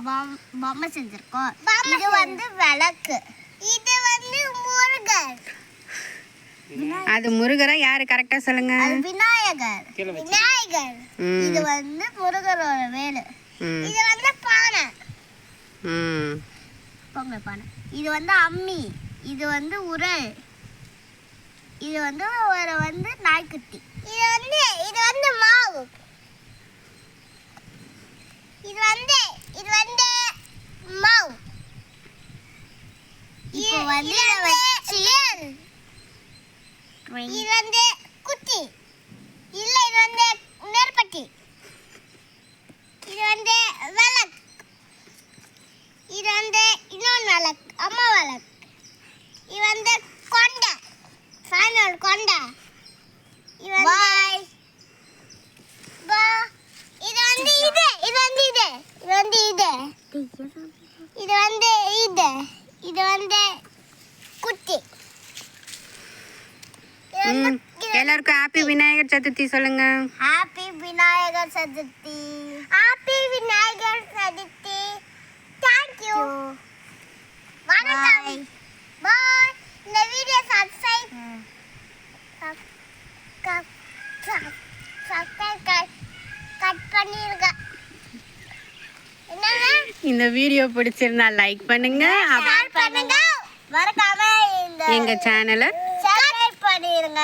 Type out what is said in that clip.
பொம்மை செஞ்சிருக்கோம். இது வந்து விளக்கு. இது வந்து முருகர். அது முருகரா? யாரு கரெக்டா சொல்லுங்க. அது விநாயகர். விநாயகர். இது வந்து முருகரோட வேலு. இது வந்து பானை. பொம்மை பானை. இது வந்து அம்மி. இது வந்து உரல். இது வந்து ஒரு வந்து நாய்க்குட்டி. இது வந்து மாவு. இது வந்து மாவு. இப்போ வந்து இது வந்து குட்டி. இல்ல இது வந்து நெருப்பட்டி. இது வந்து விளக்கு. இது வந்து இன்னொன்று விளக்கு, அம்மா விளக்கு. இது வந்து கொண்டை, ஃபைனல் கொண்டை. இது வந்து இது வந்து இது வந்து இது வந்து இது வந்து இது வந்து குட்டி. எல்லாருக்கும் ஹாப்பி விநாயகர் சதுர்த்தி சொல்லுங்க. Happy Vinayagar Chaturthi. Happy Vinayagar Chaturthi. Thank you. வணக்கம். Bye. இந்த வீடியோ சப்ஸ்கிரைப் கட் பண்ணிருங்க. என்னங்க? இந்த வீடியோ பிடிச்சிருந்தா லைக் பண்ணுங்க. ஷேர் பண்ணுங்க. மறக்காம இந்த எங்க சேனலை சப்ஸ்கிரைப் பண்ணிருங்க.